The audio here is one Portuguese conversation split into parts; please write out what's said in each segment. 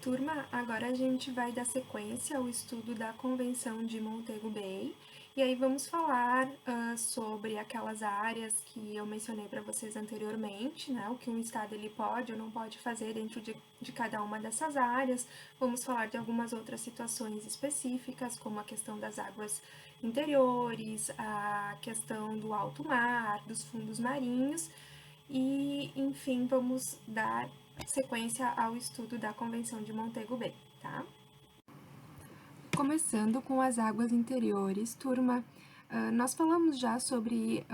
Turma, agora a gente vai dar sequência ao estudo da Convenção de Montego Bay, e aí vamos falar sobre aquelas áreas que eu mencionei para vocês anteriormente, né? O que um estado ele pode ou não pode fazer dentro de cada uma dessas áreas. Vamos falar de algumas outras situações específicas, como a questão das águas interiores, a questão do alto mar, dos fundos marinhos, e, enfim, vamos dar sequência ao estudo da Convenção de Montego Bay, tá? Começando com as águas interiores, turma, nós falamos já sobre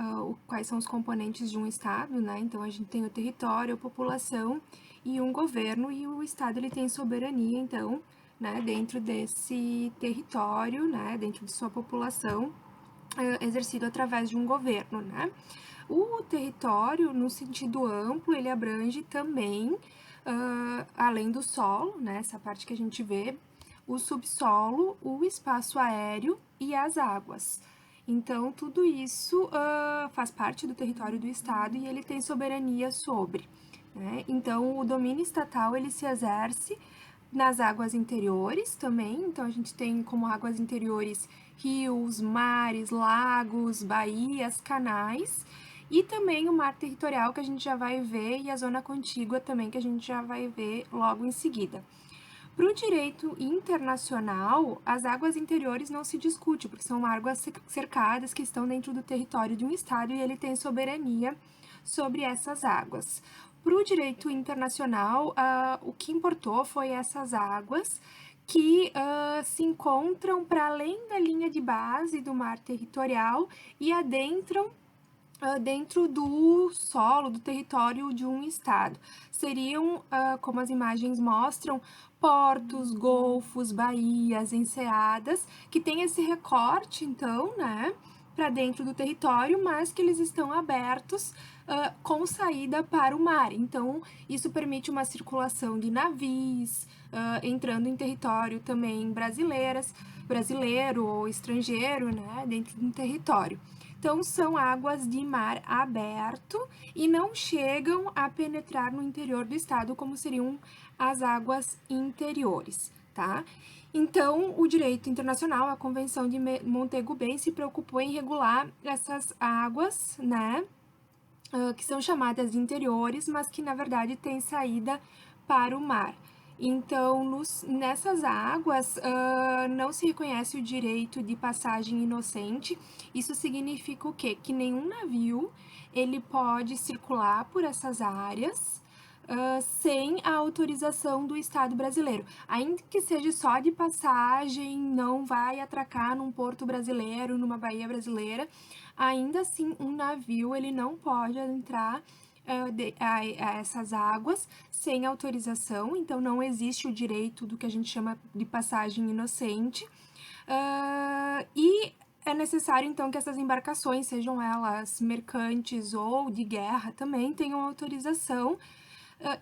quais são os componentes de um estado, né? Então a gente tem o território, a população e um governo, e o estado ele tem soberania, então, né, dentro desse território, né, dentro de sua população, exercido através de um governo, né? O território, no sentido amplo, ele abrange também, além do solo, né, essa parte que a gente vê, o subsolo, o espaço aéreo e as águas. Então, tudo isso faz parte do território do Estado e ele tem soberania sobre, né? Então, o domínio estatal, ele se exerce nas águas interiores também. Então, a gente tem como águas interiores rios, mares, lagos, baías, canais, e também o mar territorial, que a gente já vai ver, e a zona contígua também, que a gente já vai ver logo em seguida. Para o direito internacional, as águas interiores não se discute, porque são águas cercadas que estão dentro do território de um Estado e ele tem soberania sobre essas águas. Para o direito internacional, o que importou foi essas águas que se encontram para além da linha de base do mar territorial e adentram dentro do solo, do território de um estado. Seriam, como as imagens mostram, portos, golfos, baías, enseadas, que tem esse recorte, então, né, para dentro do território, mas que eles estão abertos com saída para o mar. Então, isso permite uma circulação de navios, entrando em território também brasileiro ou estrangeiro, né, dentro de um território. Então, são águas de mar aberto e não chegam a penetrar no interior do estado, como seriam as águas interiores, tá? Então, o direito internacional, a Convenção de Montego Bay, se preocupou em regular essas águas, né, que são chamadas de interiores, mas que na verdade têm saída para o mar. Então, nessas águas, não se reconhece o direito de passagem inocente. Isso significa o quê? Que nenhum navio ele pode circular por essas áreas sem a autorização do Estado brasileiro. Ainda que seja só de passagem, não vai atracar num porto brasileiro, numa baía brasileira, ainda assim um navio ele não pode entrar a essas águas sem autorização, então não existe o direito do que a gente chama de passagem inocente. E é necessário, então, que essas embarcações, sejam elas mercantes ou de guerra, também tenham autorização.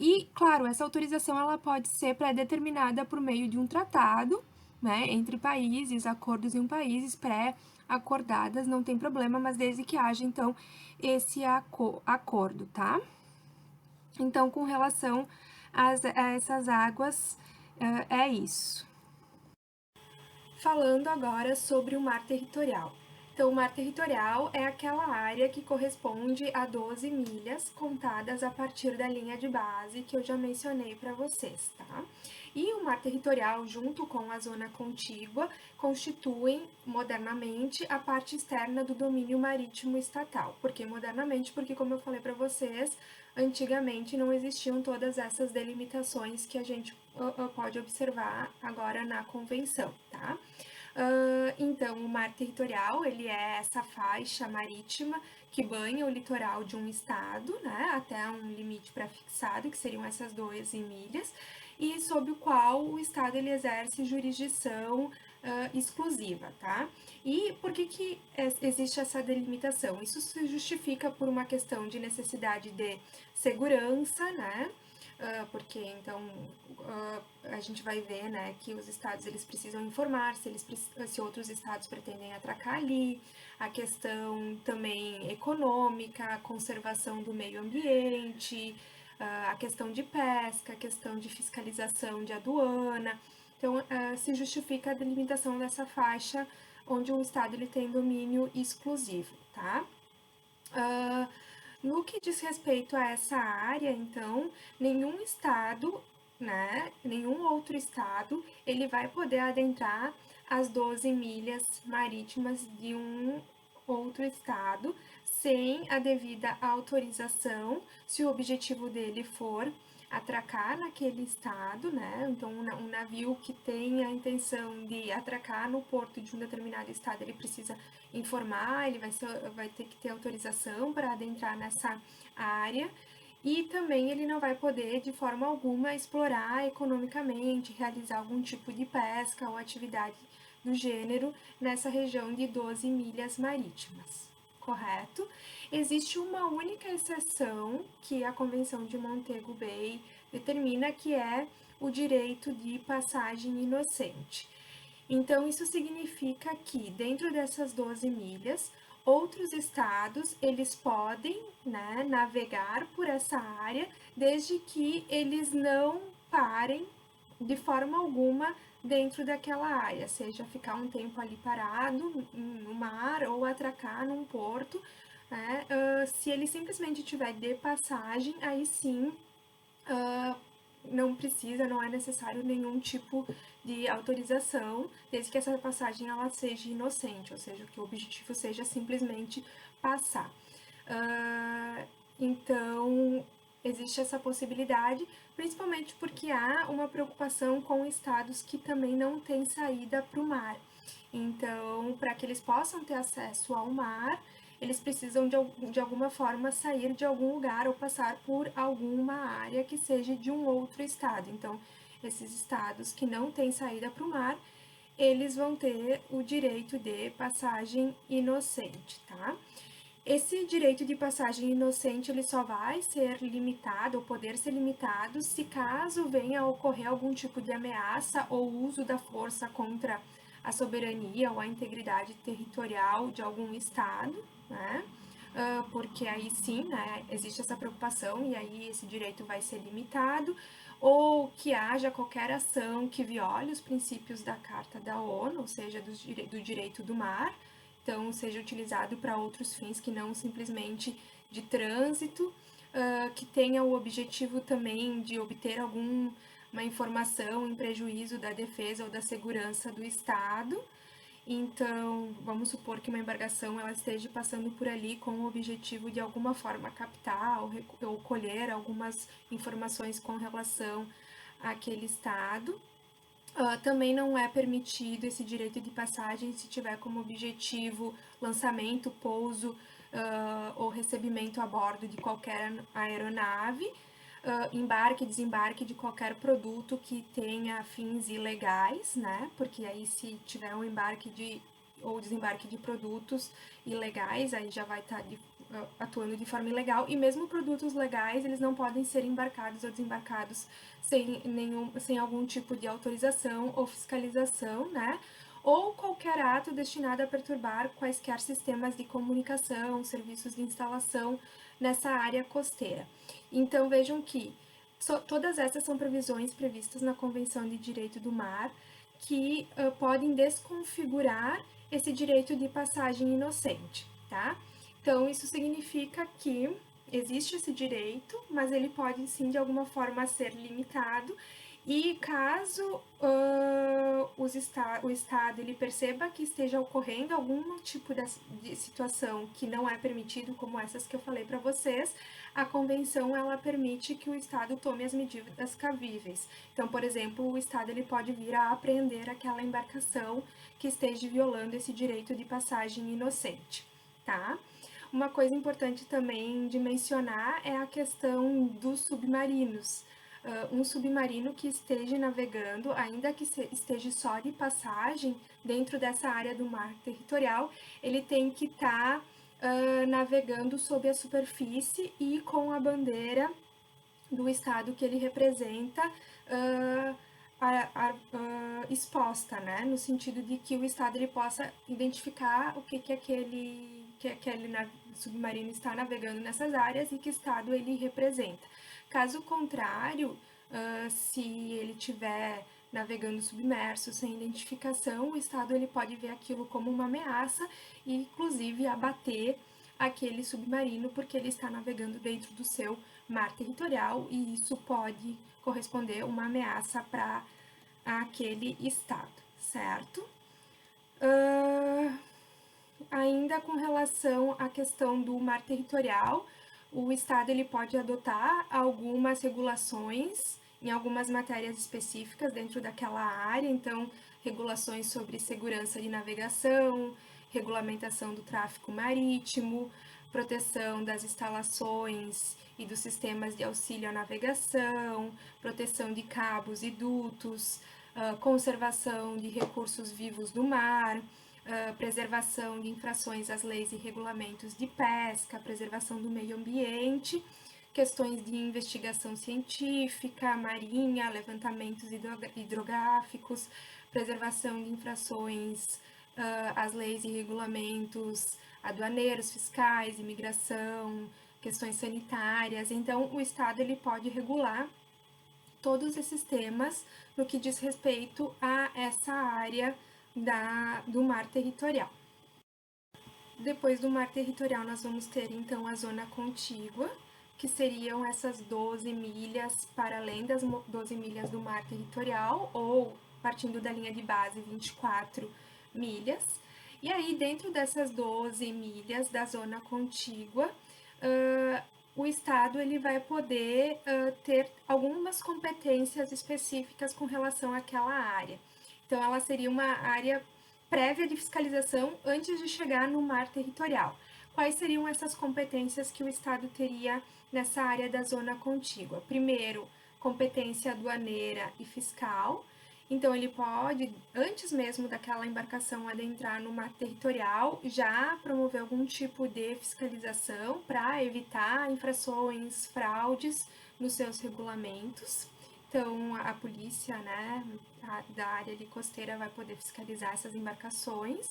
E, claro, essa autorização ela pode ser pré-determinada por meio de um tratado, né, entre países, acordos em países pré-acordadas, não tem problema, mas desde que haja, então, esse acordo, tá? Então, com relação a essas águas, é isso. Falando agora sobre o mar territorial. Então, o mar territorial é aquela área que corresponde a 12 milhas contadas a partir da linha de base que eu já mencionei para vocês, tá? E o mar territorial, junto com a zona contígua, constituem modernamente a parte externa do domínio marítimo estatal. Por que modernamente? Porque, como eu falei para vocês, antigamente não existiam todas essas delimitações que a gente pode observar agora na convenção, tá? Então, o mar territorial, ele é essa faixa marítima que banha o litoral de um estado, né, até um limite pré-fixado, que seriam essas 12 milhas, e sob o qual o estado ele exerce jurisdição exclusiva, tá? E por que existe essa delimitação? Isso se justifica por uma questão de necessidade de segurança, né? Porque então a gente vai ver, né, que os estados eles precisam informar se outros estados pretendem atracar ali, a questão também econômica, a conservação do meio ambiente, a questão de pesca, a questão de fiscalização de aduana. Então, se justifica a delimitação dessa faixa onde o Estado ele tem domínio exclusivo, tá? No que diz respeito a essa área, então, nenhum Estado, né, nenhum outro Estado, ele vai poder adentrar as 12 milhas marítimas de um outro Estado sem a devida autorização, se o objetivo dele for atracar naquele estado, né? Então, um navio que tem a intenção de atracar no porto de um determinado estado, ele precisa informar, ele vai ter que ter autorização para adentrar nessa área. E também ele não vai poder, de forma alguma, explorar economicamente, realizar algum tipo de pesca ou atividade do gênero nessa região de 12 milhas marítimas, correto? Existe uma única exceção que a Convenção de Montego Bay determina, que é o direito de passagem inocente. Então, isso significa que, dentro dessas 12 milhas, outros estados, eles podem, né, navegar por essa área, desde que eles não parem de forma alguma dentro daquela área, seja ficar um tempo ali parado no mar ou atracar num porto, né? Se ele simplesmente tiver de passagem, aí sim não é necessário nenhum tipo de autorização, desde que essa passagem ela seja inocente, ou seja, que o objetivo seja simplesmente passar. Então, existe essa possibilidade, principalmente porque há uma preocupação com estados que também não têm saída para o mar. Então, para que eles possam ter acesso ao mar, eles precisam de alguma forma sair de algum lugar ou passar por alguma área que seja de um outro estado. Então, esses estados que não têm saída para o mar, eles vão ter o direito de passagem inocente, tá? Esse direito de passagem inocente ele só vai ser limitado ou poder ser limitado se caso venha a ocorrer algum tipo de ameaça ou uso da força contra a soberania ou a integridade territorial de algum estado, né? Porque aí sim, né, existe essa preocupação e aí esse direito vai ser limitado, ou que haja qualquer ação que viole os princípios da Carta da ONU, ou seja, do direito do mar, então seja utilizado para outros fins que não simplesmente de trânsito, que tenha o objetivo também de obter alguma informação em prejuízo da defesa ou da segurança do Estado. Então, vamos supor que uma embarcação ela esteja passando por ali com o objetivo de alguma forma captar ou colher algumas informações com relação àquele estado. Também não é permitido esse direito de passagem se tiver como objetivo lançamento, pouso ou recebimento a bordo de qualquer aeronave, embarque e desembarque de qualquer produto que tenha fins ilegais, né? Porque aí se tiver um embarque ou desembarque de produtos ilegais, aí já vai estar atuando de forma ilegal, e mesmo produtos legais, eles não podem ser embarcados ou desembarcados sem algum tipo de autorização ou fiscalização, né? Ou qualquer ato destinado a perturbar quaisquer sistemas de comunicação, serviços de instalação nessa área costeira. Então, vejam que todas essas são previsões previstas na Convenção de Direito do Mar que podem desconfigurar esse direito de passagem inocente, tá? Então, isso significa que existe esse direito, mas ele pode sim de alguma forma ser limitado, e caso o Estado ele perceba que esteja ocorrendo algum tipo de situação que não é permitido, como essas que eu falei para vocês, a Convenção ela permite que o Estado tome as medidas cabíveis. Então, por exemplo, o Estado ele pode vir a apreender aquela embarcação que esteja violando esse direito de passagem inocente, tá? Uma coisa importante também de mencionar é a questão dos submarinos. Um submarino que esteja navegando, ainda que esteja só de passagem dentro dessa área do mar territorial, ele tem que estar navegando sob a superfície e com a bandeira do estado que ele representa exposta, né? No sentido de que o estado ele possa identificar o que aquele submarino está navegando nessas áreas e que estado ele representa. Caso contrário, se ele tiver navegando submerso sem identificação, o Estado ele pode ver aquilo como uma ameaça e, inclusive, abater aquele submarino porque ele está navegando dentro do seu mar territorial e isso pode corresponder uma ameaça para aquele Estado, certo? Ainda com relação à questão do mar territorial, o Estado ele pode adotar algumas regulações em algumas matérias específicas dentro daquela área, então regulações sobre segurança de navegação, regulamentação do tráfego marítimo, proteção das instalações e dos sistemas de auxílio à navegação, proteção de cabos e dutos, conservação de recursos vivos do mar, preservação de infrações às leis e regulamentos de pesca, preservação do meio ambiente, questões de investigação científica, marinha, levantamentos hidrográficos, preservação de infrações às leis e regulamentos aduaneiros, fiscais, imigração, questões sanitárias. Então, o Estado ele pode regular todos esses temas no que diz respeito a essa área do mar territorial. Depois do mar territorial, nós vamos ter então a zona contígua, que seriam essas 12 milhas para além das 12 milhas do mar territorial, ou partindo da linha de base, 24 milhas. E aí, dentro dessas 12 milhas da zona contígua, o Estado ele vai poder ter algumas competências específicas com relação àquela área. Então, ela seria uma área prévia de fiscalização antes de chegar no mar territorial. Quais seriam essas competências que o Estado teria nessa área da zona contígua? Primeiro, competência aduaneira e fiscal. Então, ele pode, antes mesmo daquela embarcação adentrar no mar territorial, já promover algum tipo de fiscalização para evitar infrações, fraudes nos seus regulamentos. Então, a polícia, né, da área ali costeira vai poder fiscalizar essas embarcações.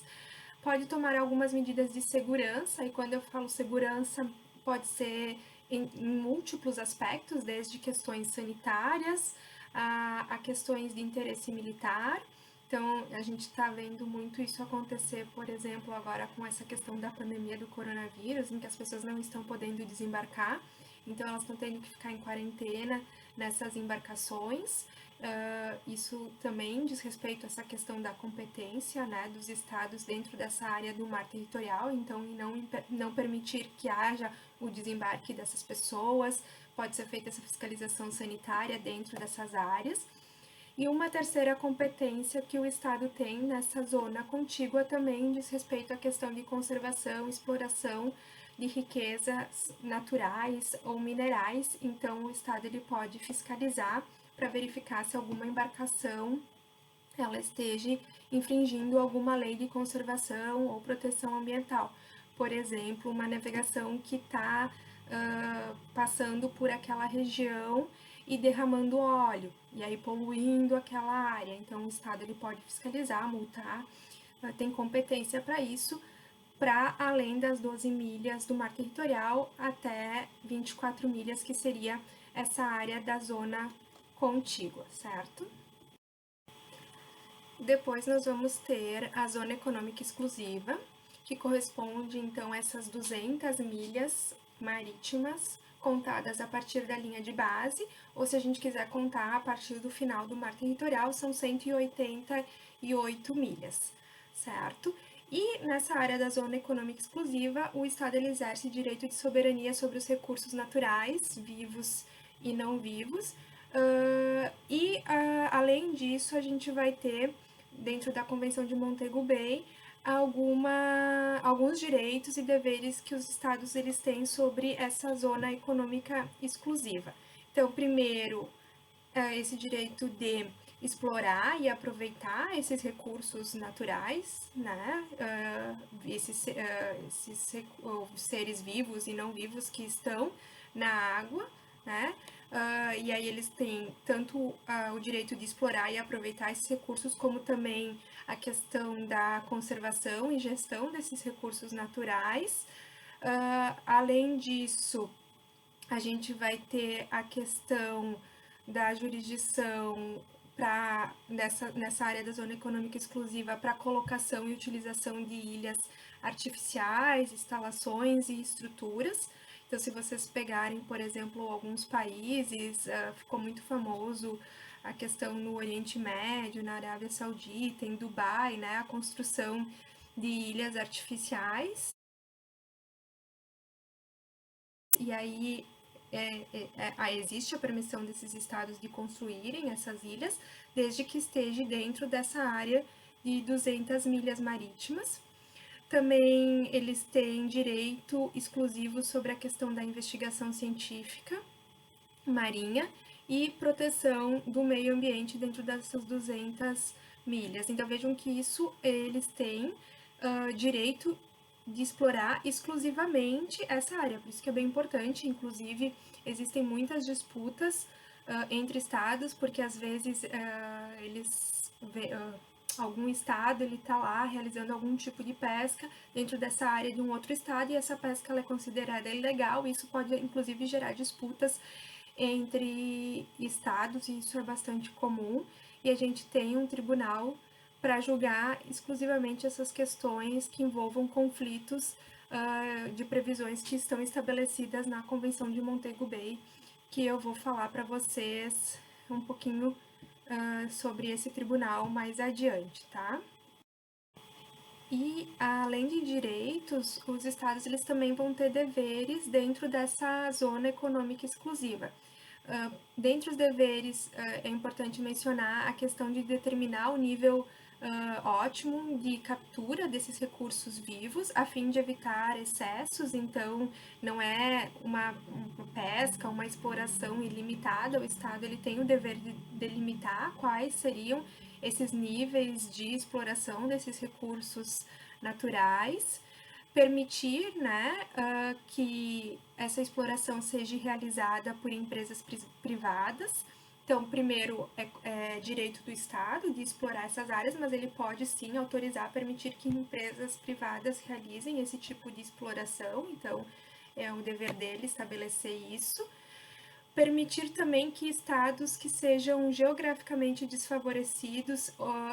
Pode tomar algumas medidas de segurança, e quando eu falo segurança, pode ser em múltiplos aspectos, desde questões sanitárias a questões de interesse militar. Então, a gente está vendo muito isso acontecer, por exemplo, agora com essa questão da pandemia do coronavírus, em que as pessoas não estão podendo desembarcar, então elas estão tendo que ficar em quarentena nessas embarcações. Isso também diz respeito a essa questão da competência, né, dos estados dentro dessa área do mar territorial, então não permitir que haja o desembarque dessas pessoas, pode ser feita essa fiscalização sanitária dentro dessas áreas. E uma terceira competência que o Estado tem nessa zona contígua também diz respeito à questão de conservação, exploração de riquezas naturais ou minerais. Então, o Estado ele pode fiscalizar para verificar se alguma embarcação ela esteja infringindo alguma lei de conservação ou proteção ambiental. Por exemplo, uma navegação que está passando por aquela região e derramando óleo, e aí poluindo aquela área. Então, o Estado ele pode fiscalizar, multar, tem competência para isso, para além das 12 milhas do mar territorial até 24 milhas, que seria essa área da zona contígua, certo? Depois nós vamos ter a zona econômica exclusiva, que corresponde então a essas 200 milhas marítimas contadas a partir da linha de base, ou se a gente quiser contar a partir do final do mar territorial, são 188 milhas, certo? E nessa área da zona econômica exclusiva, o Estado ele exerce direito de soberania sobre os recursos naturais, vivos e não vivos. Além disso, a gente vai ter, dentro da Convenção de Montego Bay, alguns direitos e deveres que os estados eles têm sobre essa zona econômica exclusiva. Então, primeiro, esse direito de explorar e aproveitar esses recursos naturais, né? Esses seres vivos e não vivos que estão na água, né? E aí eles têm tanto o direito de explorar e aproveitar esses recursos, como também a questão da conservação e gestão desses recursos naturais. Além disso, A gente vai ter a questão da jurisdição nessa área da zona econômica exclusiva para colocação e utilização de ilhas artificiais, instalações e estruturas. Então, se vocês pegarem, por exemplo, alguns países, ficou muito famoso a questão no Oriente Médio, na Arábia Saudita, em Dubai, né, a construção de ilhas artificiais. E aí existe a permissão desses estados de construírem essas ilhas, desde que esteja dentro dessa área de 200 milhas marítimas. Também eles têm direito exclusivo sobre a questão da investigação científica marinha e proteção do meio ambiente dentro dessas 200 milhas. Então vejam que isso eles têm direito de explorar exclusivamente essa área, por isso que é bem importante. Inclusive existem muitas disputas entre estados, porque às vezes algum estado ele está lá realizando algum tipo de pesca dentro dessa área de um outro estado e essa pesca ela é considerada ilegal, e isso pode inclusive gerar disputas entre estados, e isso é bastante comum, e a gente tem um tribunal para julgar exclusivamente essas questões que envolvam conflitos de previsões que estão estabelecidas na Convenção de Montego Bay, que eu vou falar para vocês um pouquinho sobre esse tribunal mais adiante, tá? E além de direitos, os estados eles também vão ter deveres dentro dessa zona econômica exclusiva. Dentre os deveres, é importante mencionar a questão de determinar o nível ótimo de captura desses recursos vivos, a fim de evitar excessos. Então, não é uma pesca, uma exploração ilimitada. O Estado ele tem o dever de delimitar quais seriam esses níveis de exploração desses recursos naturais, permitir, né, que essa exploração seja realizada por empresas privadas. Então, primeiro, é direito do Estado de explorar essas áreas, mas ele pode sim autorizar, permitir que empresas privadas realizem esse tipo de exploração. Então, é um dever dele estabelecer isso. Permitir também que estados que sejam geograficamente desfavorecidos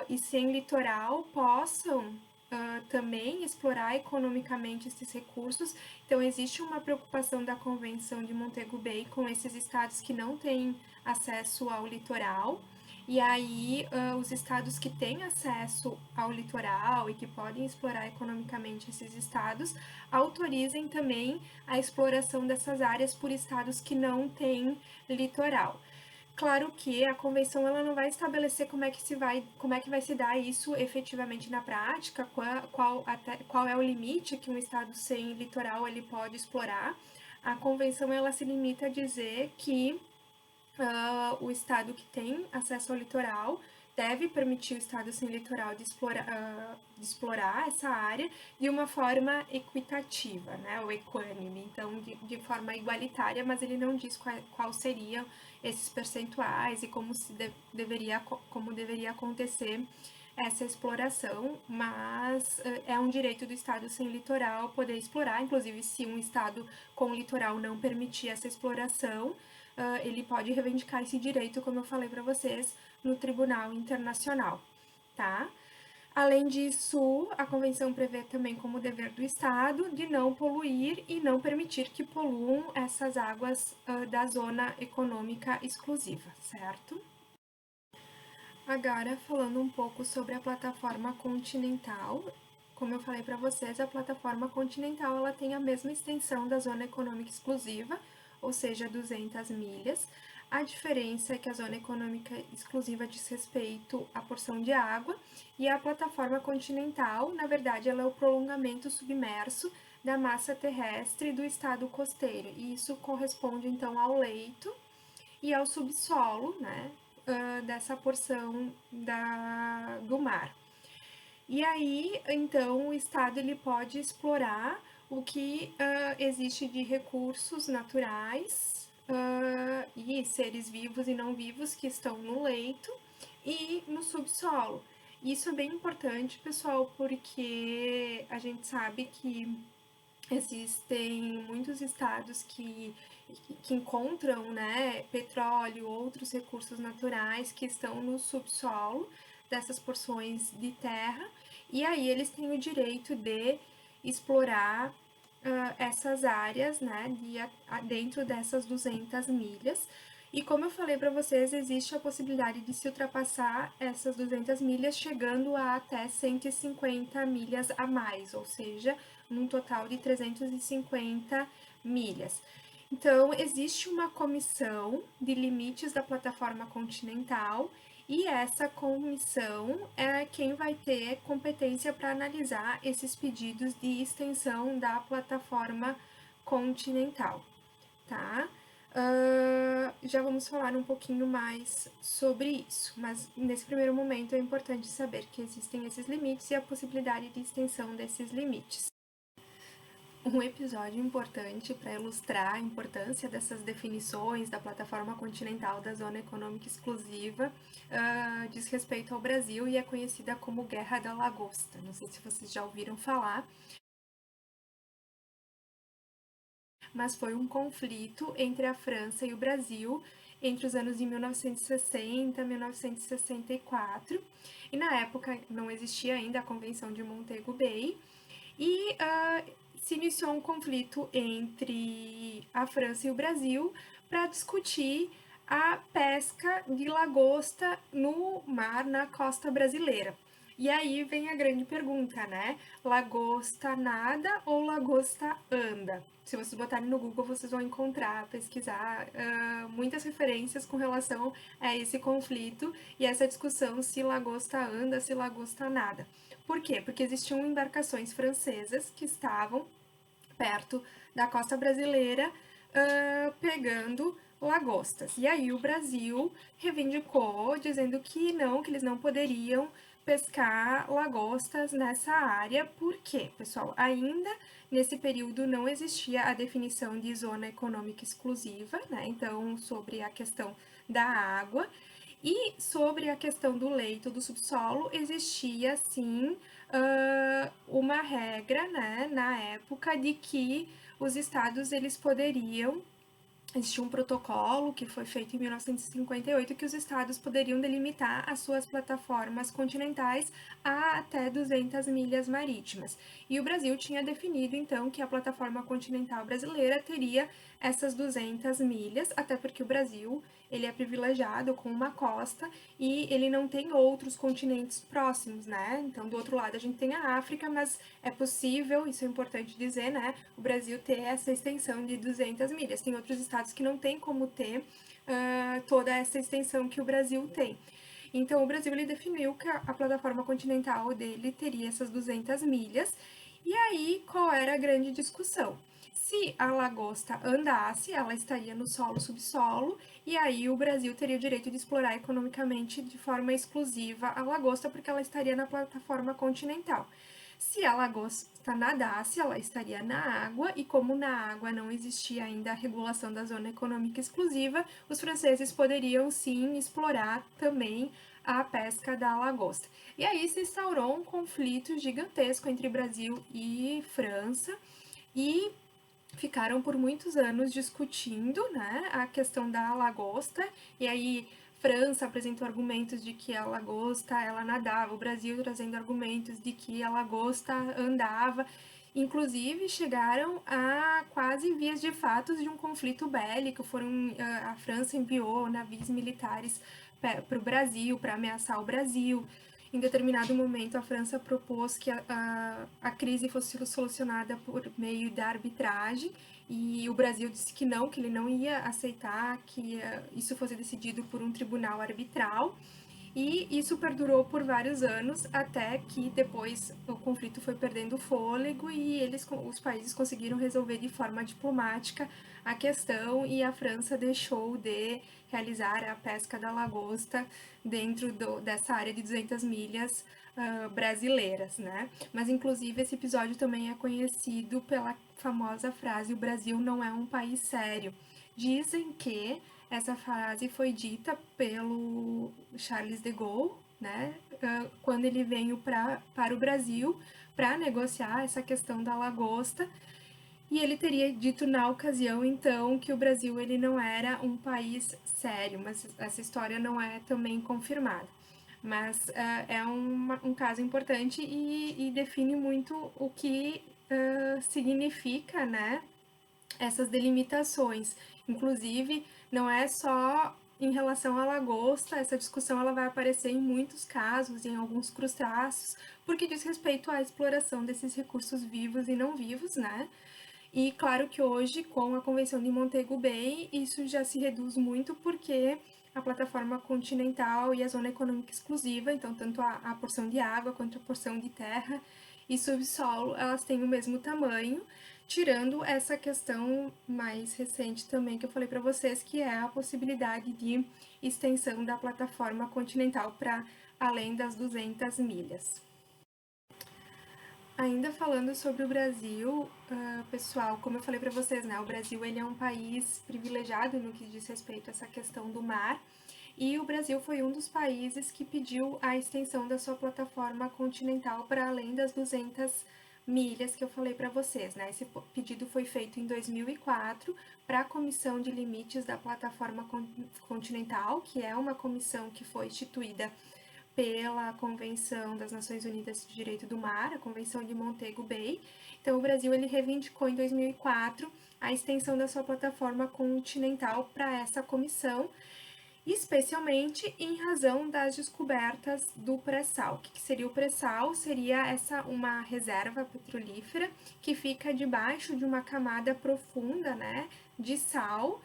e sem litoral possam também explorar economicamente esses recursos. Então, existe uma preocupação da Convenção de Montego Bay com esses estados que não têm acesso ao litoral. E aí, os estados que têm acesso ao litoral e que podem explorar economicamente esses estados, autorizem também a exploração dessas áreas por estados que não têm litoral. Claro que a convenção ela não vai estabelecer como é que vai se dar isso efetivamente na prática, qual é o limite que um estado sem litoral ele pode explorar. A convenção ela se limita a dizer que o estado que tem acesso ao litoral deve permitir o estado sem litoral de explorar essa área de uma forma equitativa, né, ou equânime, então de forma igualitária, mas ele não diz qual seriam esses percentuais e como deveria acontecer essa exploração, mas é um direito do estado sem litoral poder explorar. Inclusive, se um estado com litoral não permitir essa exploração, ele pode reivindicar esse direito, como eu falei para vocês, no Tribunal Internacional, tá? Além disso, a convenção prevê também como dever do Estado de não poluir e não permitir que poluam essas águas da zona econômica exclusiva, certo? Agora, falando um pouco sobre a plataforma continental, como eu falei para vocês, a plataforma continental ela tem a mesma extensão da zona econômica exclusiva, ou seja, 200 milhas. A diferença é que a zona econômica exclusiva diz respeito à porção de água e a plataforma continental, na verdade, ela é o prolongamento submerso da massa terrestre do estado costeiro, e isso corresponde então ao leito e ao subsolo, né, dessa porção do mar. E aí, então, o Estado ele pode explorar o que existe de recursos naturais e seres vivos e não vivos que estão no leito e no subsolo. Isso é bem importante, pessoal, porque a gente sabe que existem muitos estados que que encontram, né, petróleo, outros recursos naturais que estão no subsolo dessas porções de terra, e aí eles têm o direito de explorar essas áreas, né, dentro dessas 200 milhas. E como eu falei para vocês, existe a possibilidade de se ultrapassar essas 200 milhas, chegando a até 150 milhas a mais, ou seja, num total de 350 milhas. Então, existe uma comissão de limites da plataforma continental e essa comissão é quem vai ter competência para analisar esses pedidos de extensão da plataforma continental, tá? Já vamos falar um pouquinho mais sobre isso, mas nesse primeiro momento é importante saber que existem esses limites e a possibilidade de extensão desses limites. Um episódio importante para ilustrar a importância dessas definições da plataforma continental da Zona Econômica Exclusiva diz respeito ao Brasil e é conhecida como Guerra da Lagosta. Não sei se vocês já ouviram falar, mas foi um conflito entre a França e o Brasil entre os anos de 1960 e 1964. E na época não existia ainda a Convenção de Montego Bay. E se iniciou um conflito entre a França e o Brasil para discutir a pesca de lagosta no mar, na costa brasileira. E aí vem a grande pergunta, né? Lagosta nada ou lagosta anda? Se vocês botarem no Google, vocês vão encontrar, pesquisar muitas referências com relação a esse conflito e essa discussão se lagosta anda, se lagosta nada. Por quê? Porque existiam embarcações francesas que estavam perto da costa brasileira pegando lagostas. E aí o Brasil reivindicou, dizendo que não, que eles não poderiam pescar lagostas nessa área. Por quê, pessoal? Ainda nesse período não existia a definição de zona econômica exclusiva, né? Então, sobre a questão da água. E sobre a questão do leito do subsolo, existia sim uma regra, né, na época, de que os estados eles poderiam. Existia um protocolo que foi feito em 1958 que os estados poderiam delimitar as suas plataformas continentais a até 200 milhas marítimas. E o Brasil tinha definido, então, que a plataforma continental brasileira teria essas 200 milhas, até porque o Brasil ele é privilegiado com uma costa e ele não tem outros continentes próximos, né? Então, do outro lado a gente tem a África, mas é possível, isso é importante dizer, né? O Brasil ter essa extensão de 200 milhas. Tem outros estados que não tem como ter toda essa extensão que o Brasil tem. Então, o Brasil ele definiu que a plataforma continental dele teria essas 200 milhas. E aí, qual era a grande discussão? Se a lagosta andasse, ela estaria no solo subsolo, e aí o Brasil teria o direito de explorar economicamente de forma exclusiva a lagosta, porque ela estaria na plataforma continental. Se a lagosta nadasse, ela estaria na água, e como na água não existia ainda a regulação da zona econômica exclusiva, os franceses poderiam sim explorar também a pesca da lagosta. E aí se instaurou um conflito gigantesco entre Brasil e França, e ficaram por muitos anos discutindo, né, a questão da lagosta, e aí França apresentou argumentos de que a lagosta ela nadava, o Brasil trazendo argumentos de que a lagosta andava, inclusive chegaram a quase vias de fato de um conflito bélico. A França enviou navios militares para o Brasil para ameaçar o Brasil. Em determinado momento, a França propôs que a crise fosse solucionada por meio da arbitragem, e o Brasil disse que ele não ia aceitar que isso fosse decidido por um tribunal arbitral. E isso perdurou por vários anos, até que depois o conflito foi perdendo fôlego e os países conseguiram resolver de forma diplomática a questão, e a França deixou de realizar a pesca da lagosta dentro dessa área de 200 milhas brasileiras, né? Mas, inclusive, esse episódio também é conhecido pela famosa frase: o Brasil não é um país sério. Dizem que essa frase foi dita pelo Charles de Gaulle, né, quando ele veio para o Brasil para negociar essa questão da lagosta. e ele teria dito na ocasião, então, que o Brasil ele não era um país sério, mas essa história não é também confirmada. Mas é um caso importante e define muito o que significa, né, essas delimitações. Inclusive, não é só em relação à lagosta, essa discussão ela vai aparecer em muitos casos, em alguns crustáceos, porque diz respeito à exploração desses recursos vivos e não vivos, né? E claro que hoje, com a Convenção de Montego Bay, isso já se reduz muito porque a plataforma continental e a zona econômica exclusiva, então tanto a porção de água quanto a porção de terra e subsolo, elas têm o mesmo tamanho, tirando essa questão mais recente também que eu falei para vocês, que é a possibilidade de extensão da plataforma continental para além das 200 milhas. Ainda falando sobre o Brasil, pessoal, como eu falei para vocês, né, o Brasil ele é um país privilegiado no que diz respeito a essa questão do mar, e o Brasil foi um dos países que pediu a extensão da sua plataforma continental para além das 200 milhas que eu falei para vocês, né? Esse pedido foi feito em 2004 para a Comissão de Limites da Plataforma Continental, que é uma comissão que foi instituída pela Convenção das Nações Unidas de Direito do Mar, a Convenção de Montego Bay. Então, o Brasil ele reivindicou em 2004 a extensão da sua plataforma continental para essa comissão, especialmente em razão das descobertas do pré-sal. O que seria o pré-sal? Seria uma reserva petrolífera que fica debaixo de uma camada profunda, né, de sal.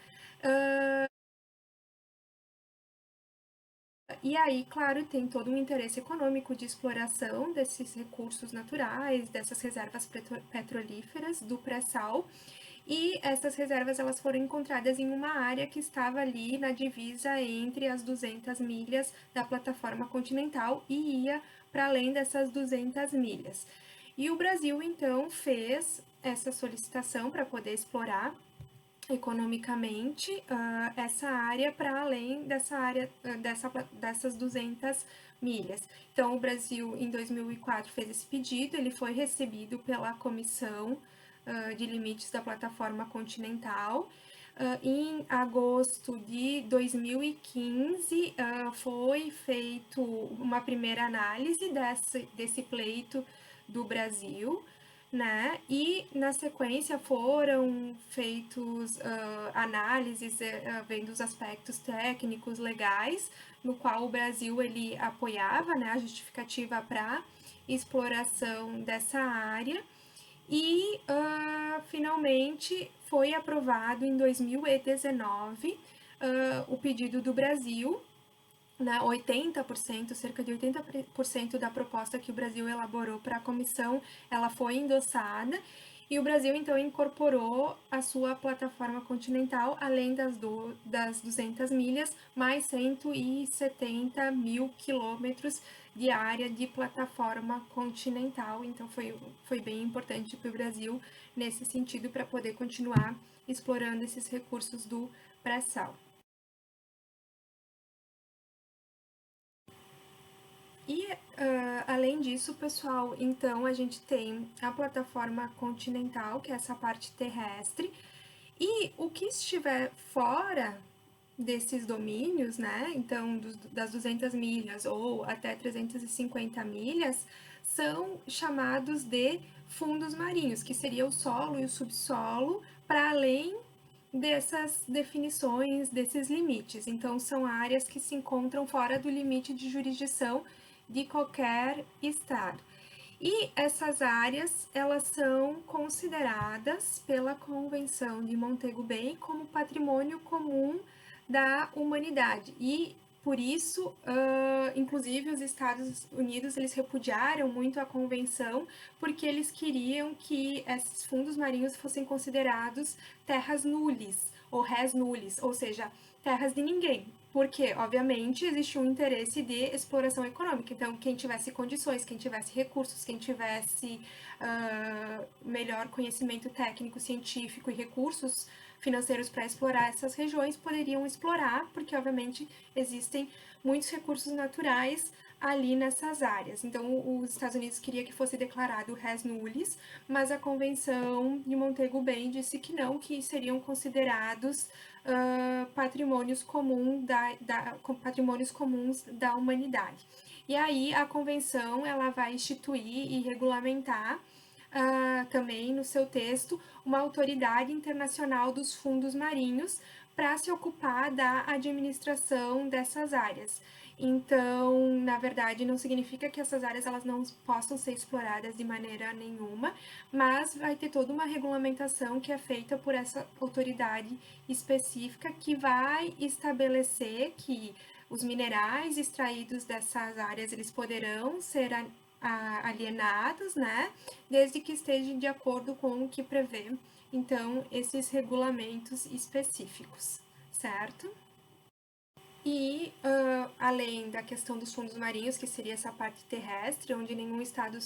E aí, claro, tem todo um interesse econômico de exploração desses recursos naturais, dessas reservas petrolíferas do pré-sal. E essas reservas elas foram encontradas em uma área que estava ali na divisa entre as 200 milhas da plataforma continental e ia para além dessas 200 milhas. E o Brasil então fez essa solicitação para poder explorar economicamente essa área para além dessa área dessas 200 milhas. Então, o Brasil, em 2004, fez esse pedido, ele foi recebido pela Comissão de Limites da Plataforma Continental. Em agosto de 2015, foi feito uma primeira análise desse pleito do Brasil, né? E na sequência foram feitos análises vendo os aspectos técnicos legais, no qual o Brasil ele apoiava, né, a justificativa para exploração dessa área. E finalmente foi aprovado em 2019 o pedido do Brasil, né, 80%, cerca de 80% da proposta que o Brasil elaborou para a comissão, ela foi endossada, e o Brasil então incorporou a sua plataforma continental, além das 200 milhas, mais 170 mil quilômetros de área de plataforma continental. Então foi bem importante para o Brasil nesse sentido, para poder continuar explorando esses recursos do pré-sal. E, além disso, pessoal, então a gente tem a plataforma continental, que é essa parte terrestre, e o que estiver fora desses domínios, né, então das 200 milhas ou até 350 milhas, são chamados de fundos marinhos, que seria o solo e o subsolo, para além dessas definições, desses limites. Então, são áreas que se encontram fora do limite de jurisdição de qualquer estado. E essas áreas, elas são consideradas pela Convenção de Montego Bay como patrimônio comum da humanidade. E por isso, inclusive, os Estados Unidos eles repudiaram muito a convenção, porque eles queriam que esses fundos marinhos fossem considerados terras nullis, ou res nullis, ou seja, terras de ninguém. Porque, obviamente, existe um interesse de exploração econômica. Então, quem tivesse condições, quem tivesse recursos, quem tivesse melhor conhecimento técnico, científico e recursos financeiros para explorar essas regiões poderiam explorar, porque obviamente existem muitos recursos naturais ali nessas áreas. Então, os Estados Unidos queria que fosse declarado res nullis, mas a Convenção de Montego Bay disse que não, que seriam considerados patrimônios comuns da humanidade. E aí a Convenção ela vai instituir e regulamentar também no seu texto uma autoridade internacional dos fundos marinhos para se ocupar da administração dessas áreas. Então, na verdade, não significa que essas áreas elas não possam ser exploradas de maneira nenhuma, mas vai ter toda uma regulamentação que é feita por essa autoridade específica que vai estabelecer que os minerais extraídos dessas áreas eles poderão ser alienados, né, desde que estejam de acordo com o que prevê, então, esses regulamentos específicos, certo? E, além da questão dos fundos marinhos, que seria essa parte terrestre, onde nenhum estado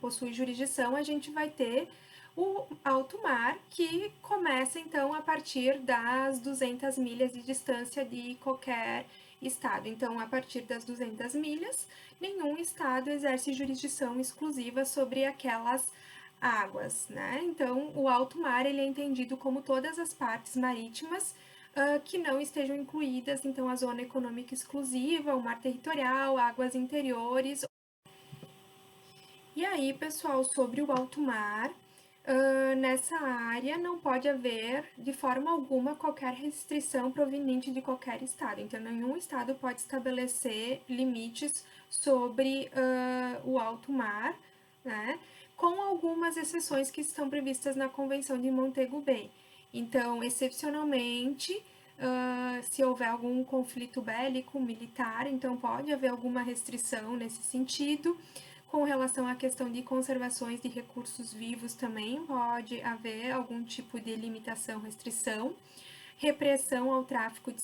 possui jurisdição, a gente vai ter o alto mar, que começa, então, a partir das 200 milhas de distância de qualquer estado. Então, a partir das 200 milhas, nenhum estado exerce jurisdição exclusiva sobre aquelas águas, né? Então, o alto mar ele é entendido como todas as partes marítimas que não estejam incluídas, então, a zona econômica exclusiva, o mar territorial, águas interiores. E aí, pessoal, sobre o alto mar, nessa área não pode haver, de forma alguma, qualquer restrição proveniente de qualquer estado. Então, nenhum estado pode estabelecer limites sobre o alto mar, né? Com algumas exceções que estão previstas na Convenção de Montego Bay. Então, excepcionalmente, se houver algum conflito bélico militar, então pode haver alguma restrição nesse sentido. Com relação à questão de conservações de recursos vivos também pode haver algum tipo de limitação, restrição. Repressão ao tráfico de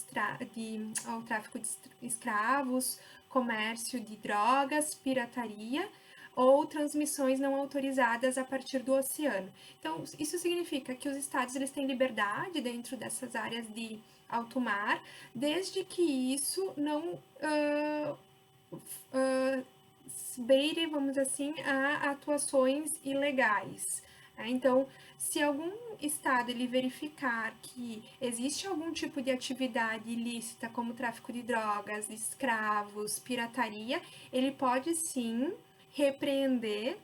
escravos, comércio de drogas, pirataria ou transmissões não autorizadas a partir do oceano. Então, isso significa que os estados eles têm liberdade dentro dessas áreas de alto mar, desde que isso não beire, vamos dizer assim, a atuações ilegais. Então, se algum estado ele verificar que existe algum tipo de atividade ilícita, como tráfico de drogas, escravos, pirataria, ele pode sim repreender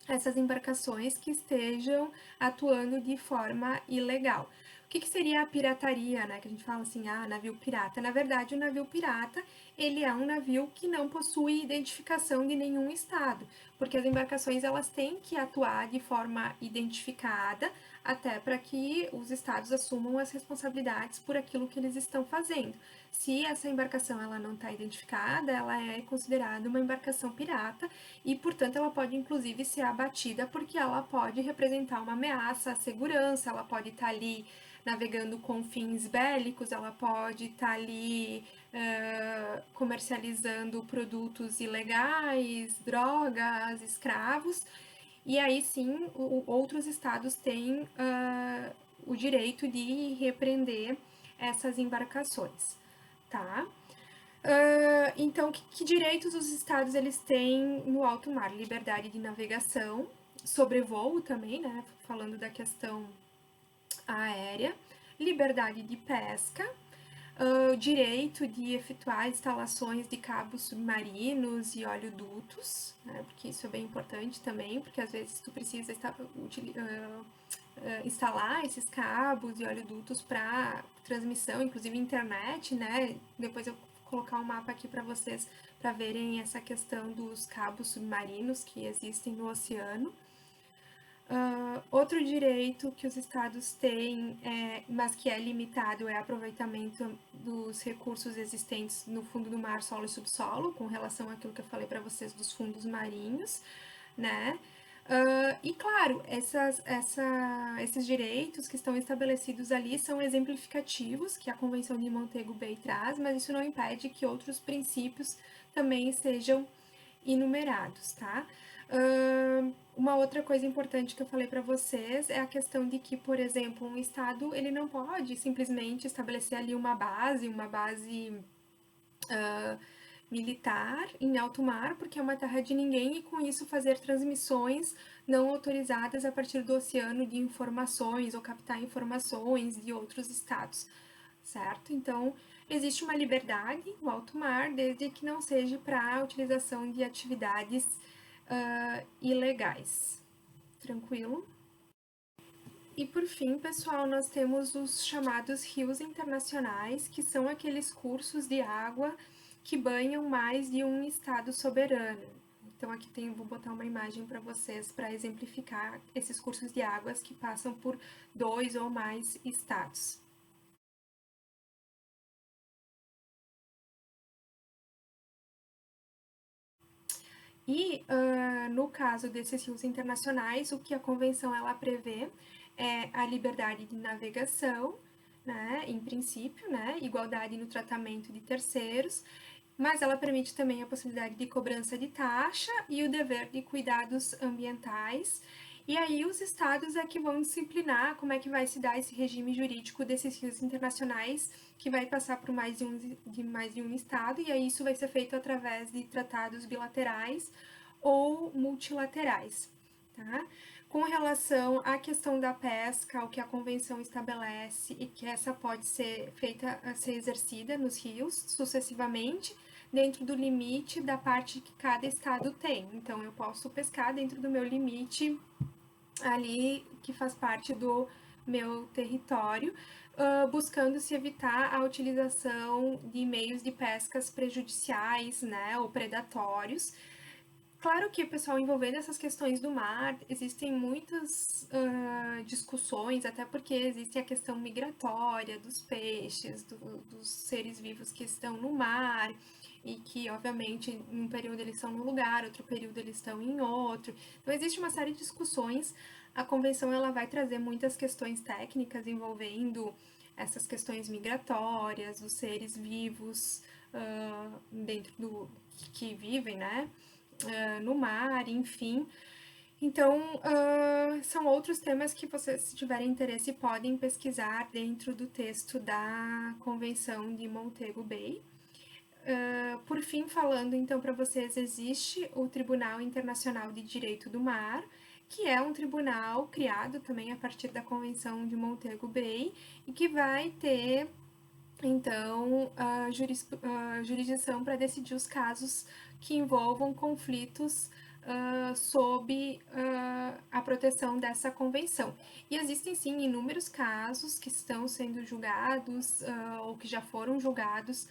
essas embarcações que estejam atuando de forma ilegal. O que seria a pirataria, né? Que a gente fala assim, navio pirata. Na verdade, o navio pirata, ele é um navio que não possui identificação de nenhum estado, porque as embarcações, elas têm que atuar de forma identificada, até para que os estados assumam as responsabilidades por aquilo que eles estão fazendo. Se essa embarcação ela não está identificada, ela é considerada uma embarcação pirata e, portanto, ela pode inclusive ser abatida porque ela pode representar uma ameaça à segurança, ela pode estar ali navegando com fins bélicos, ela pode estar ali comercializando produtos ilegais, drogas, escravos, e aí sim outros estados têm o direito de repreender essas embarcações, tá? Então, que direitos os estados eles têm no alto mar? Liberdade de navegação, sobrevoo também, né? Falando da questão aérea, liberdade de pesca, direito de efetuar instalações de cabos submarinos e oleodutos, né? Porque isso é bem importante também, porque às vezes tu precisa instalar esses cabos e oleodutos para transmissão, inclusive internet, né? Depois eu vou colocar um mapa aqui para vocês para verem essa questão dos cabos submarinos que existem no oceano. Outro direito que os estados têm, mas que é limitado, é aproveitamento dos recursos existentes no fundo do mar, solo e subsolo, com relação àquilo que eu falei para vocês dos fundos marinhos, né? E claro, esses direitos que estão estabelecidos ali são exemplificativos que a Convenção de Montego Bay traz, mas isso não impede que outros princípios também sejam enumerados, tá? Uma outra coisa importante que eu falei para vocês é a questão de que, por exemplo, um estado ele não pode simplesmente estabelecer ali uma base militar em alto mar, porque é uma terra de ninguém, e com isso fazer transmissões não autorizadas a partir do oceano de informações ou captar informações de outros estados, certo? Então, existe uma liberdade no alto mar, desde que não seja para a utilização de atividades ilegais. Tranquilo? E por fim, pessoal, nós temos os chamados rios internacionais, que são aqueles cursos de água que banham mais de um estado soberano. Então aqui vou botar uma imagem para vocês para exemplificar esses cursos de águas que passam por 2 ou mais estados. E no caso desses rios internacionais, o que a convenção ela prevê é a liberdade de navegação, né, em princípio, né, igualdade no tratamento de terceiros, mas ela permite também a possibilidade de cobrança de taxa e o dever de cuidados ambientais. E aí os estados é que vão disciplinar como é que vai se dar esse regime jurídico desses rios internacionais, que vai passar por mais de um estado, e aí isso vai ser feito através de tratados bilaterais ou multilaterais, tá? Com relação à questão da pesca, o que a convenção estabelece e que essa pode ser feita, ser exercida nos rios sucessivamente, dentro do limite da parte que cada estado tem. Então, eu posso pescar dentro do meu limite ali que faz parte do meu território, buscando se evitar a utilização de meios de pescas prejudiciais, né, ou predatórios. Claro que, pessoal, envolvendo essas questões do mar, existem muitas discussões, até porque existe a questão migratória dos peixes, dos seres vivos que estão no mar, e que, obviamente, em um período eles estão num lugar, outro período eles estão em outro. Então, existe uma série de discussões. A convenção ela vai trazer muitas questões técnicas envolvendo essas questões migratórias, os seres vivos dentro do que vivem, né? No mar, enfim. Então, são outros temas que vocês, se tiverem interesse, podem pesquisar dentro do texto da Convenção de Montego Bay. Por fim, falando então para vocês, existe o Tribunal Internacional de Direito do Mar, que é um tribunal criado também a partir da Convenção de Montego Bay e que vai ter então a jurisdição para decidir os casos que envolvam conflitos sob a proteção dessa convenção. E existem sim inúmeros casos que estão sendo julgados ou que já foram julgados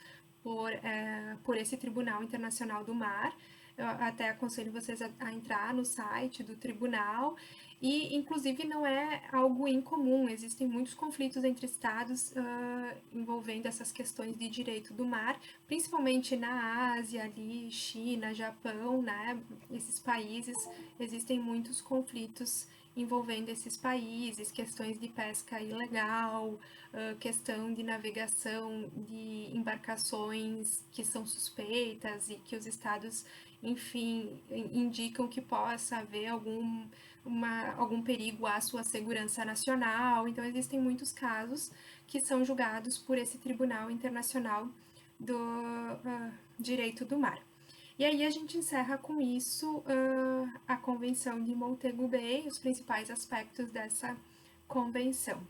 por esse Tribunal Internacional do Mar. Eu até aconselho vocês a entrar no site do tribunal e, inclusive, não é algo incomum. Existem muitos conflitos entre estados envolvendo essas questões de direito do mar, principalmente na Ásia, ali, China, Japão, né? Esses países, existem muitos conflitos envolvendo esses países, questões de pesca ilegal, questão de navegação de embarcações que são suspeitas e que os estados, enfim, indicam que possa haver algum perigo à sua segurança nacional. Então, existem muitos casos que são julgados por esse Tribunal Internacional do Direito do Mar. E aí a gente encerra com isso a Convenção de Montego Bay, os principais aspectos dessa convenção.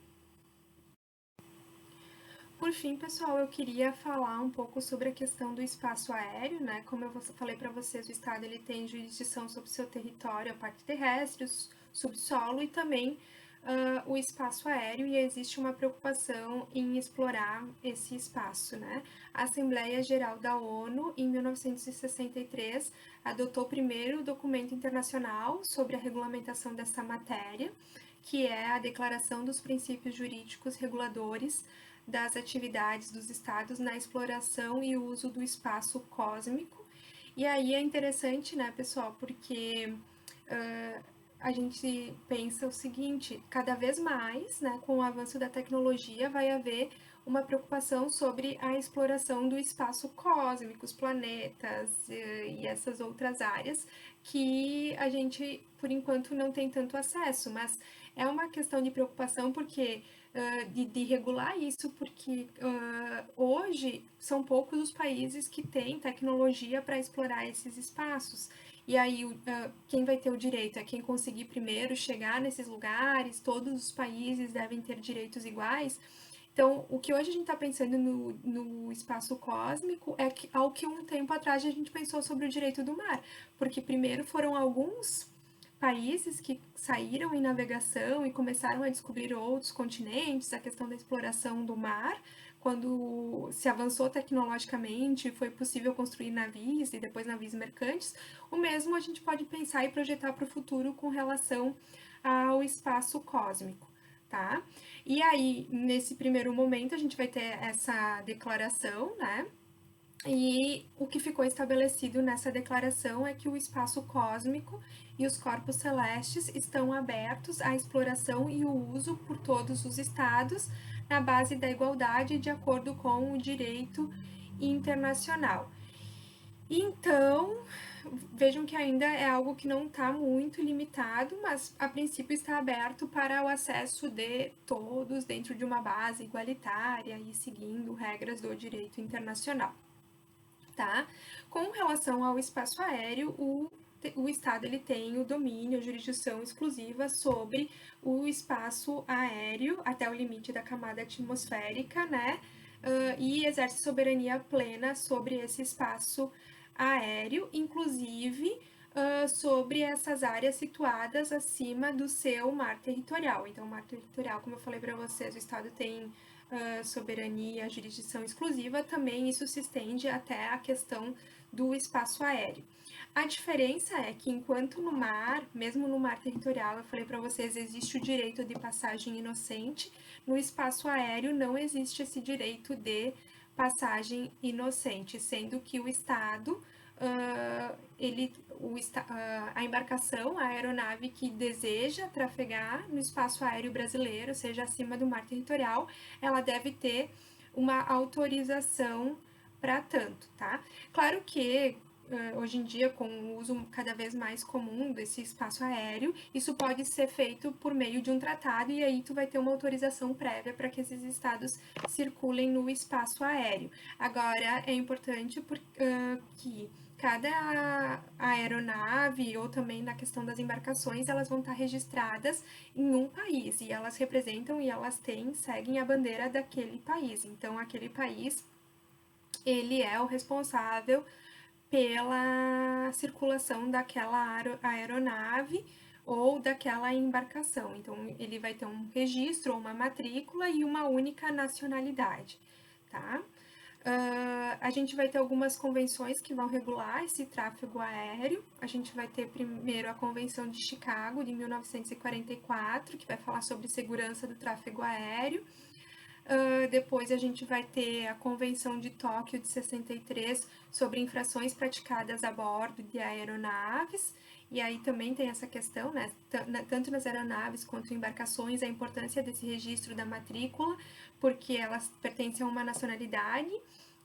Por fim, pessoal, eu queria falar um pouco sobre a questão do espaço aéreo, né? Como eu falei para vocês, o Estado ele tem jurisdição sobre o seu território, a parte terrestre, o subsolo e também o espaço aéreo, e existe uma preocupação em explorar esse espaço, né? A Assembleia Geral da ONU, em 1963, adotou o primeiro documento internacional sobre a regulamentação dessa matéria, que é a Declaração dos Princípios Jurídicos Reguladores das atividades dos estados na exploração e uso do espaço cósmico. E aí é interessante, né, pessoal, porque a gente pensa o seguinte: cada vez mais, né, com o avanço da tecnologia, vai haver uma preocupação sobre a exploração do espaço cósmico, os planetas e essas outras áreas que a gente, por enquanto, não tem tanto acesso, mas é uma questão de preocupação porque de regular isso, porque hoje são poucos os países que têm tecnologia para explorar esses espaços. E aí, quem vai ter o direito é quem conseguir primeiro chegar nesses lugares, todos os países devem ter direitos iguais. Então, o que hoje a gente está pensando no espaço cósmico é que, ao que um tempo atrás a gente pensou sobre o direito do mar, porque primeiro foram alguns países que saíram em navegação e começaram a descobrir outros continentes, a questão da exploração do mar, quando se avançou tecnologicamente, foi possível construir navios e depois navios mercantes, o mesmo a gente pode pensar e projetar para o futuro com relação ao espaço cósmico, tá? E aí, nesse primeiro momento, a gente vai ter essa declaração, né? E o que ficou estabelecido nessa declaração é que o espaço cósmico e os corpos celestes estão abertos à exploração e o uso por todos os estados na base da igualdade de acordo com o direito internacional. Então, vejam que ainda é algo que não está muito limitado, mas a princípio está aberto para o acesso de todos dentro de uma base igualitária e seguindo regras do direito internacional. Tá? Com relação ao espaço aéreo, o Estado ele tem o domínio, a jurisdição exclusiva sobre o espaço aéreo até o limite da camada atmosférica, né? E exerce soberania plena sobre esse espaço aéreo, inclusive sobre essas áreas situadas acima do seu mar territorial. Então, o mar territorial, como eu falei para vocês, o Estado tem soberania, jurisdição exclusiva, também isso se estende até a questão do espaço aéreo. A diferença é que enquanto no mar, mesmo no mar territorial, eu falei para vocês, existe o direito de passagem inocente, no espaço aéreo não existe esse direito de passagem inocente, sendo que o Estado a embarcação, a aeronave que deseja trafegar no espaço aéreo brasileiro, seja acima do mar territorial, ela deve ter uma autorização para tanto, tá? Claro que hoje em dia, com o uso cada vez mais comum desse espaço aéreo, isso pode ser feito por meio de um tratado e aí tu vai ter uma autorização prévia para que esses estados circulem no espaço aéreo. Agora, é importante que cada aeronave ou também na questão das embarcações, elas vão estar registradas em um país e elas representam e elas seguem a bandeira daquele país. Então, aquele país, ele é o responsável pela circulação daquela aeronave ou daquela embarcação. Então, ele vai ter um registro ou uma matrícula e uma única nacionalidade, tá? A gente vai ter algumas convenções que vão regular esse tráfego aéreo. A gente vai ter primeiro a Convenção de Chicago, de 1944, que vai falar sobre segurança do tráfego aéreo. Depois a gente vai ter a Convenção de Tóquio de 63 sobre infrações praticadas a bordo de aeronaves. E aí também tem essa questão, né? Tanto nas aeronaves quanto em embarcações, a importância desse registro da matrícula, porque elas pertencem a uma nacionalidade.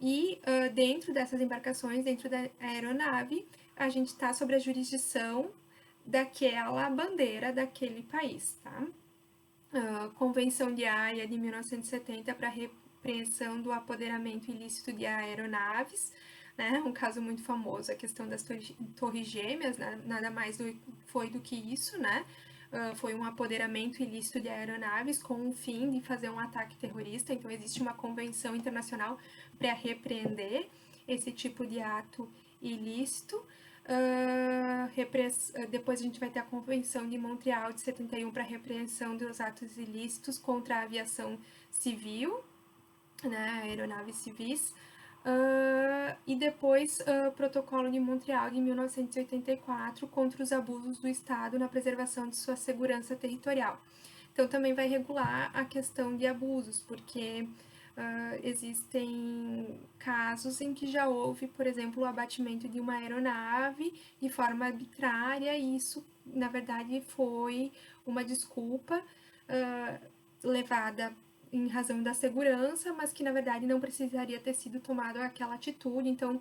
E dentro dessas embarcações, dentro da aeronave, a gente está sob a jurisdição daquela bandeira daquele país, tá? Convenção de Haia de 1970 para repreensão do apoderamento ilícito de aeronaves, né? Um caso muito famoso, a questão das torres gêmeas, né? Nada mais foi do que isso, né? Foi um apoderamento ilícito de aeronaves com o fim de fazer um ataque terrorista. Então, existe uma convenção internacional para repreender esse tipo de ato ilícito. Depois a gente vai ter a Convenção de Montreal de 71 para repreensão dos atos ilícitos contra a aviação civil, né, aeronaves civis. E depois o Protocolo de Montreal de 1984 contra os abusos do Estado na preservação de sua segurança territorial. Então também vai regular a questão de abusos, porque existem casos em que já houve, por exemplo, o abatimento de uma aeronave de forma arbitrária, e isso, na verdade, foi uma desculpa levada em razão da segurança, mas que na verdade não precisaria ter sido tomada aquela atitude. Então,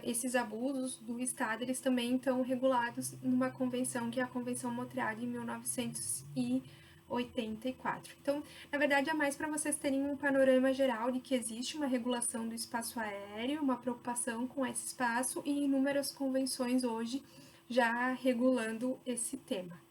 esses abusos do Estado, eles também estão regulados numa convenção, que é a Convenção Montreal de 1984. Então, na verdade, é mais para vocês terem um panorama geral de que existe uma regulação do espaço aéreo, uma preocupação com esse espaço e inúmeras convenções hoje já regulando esse tema.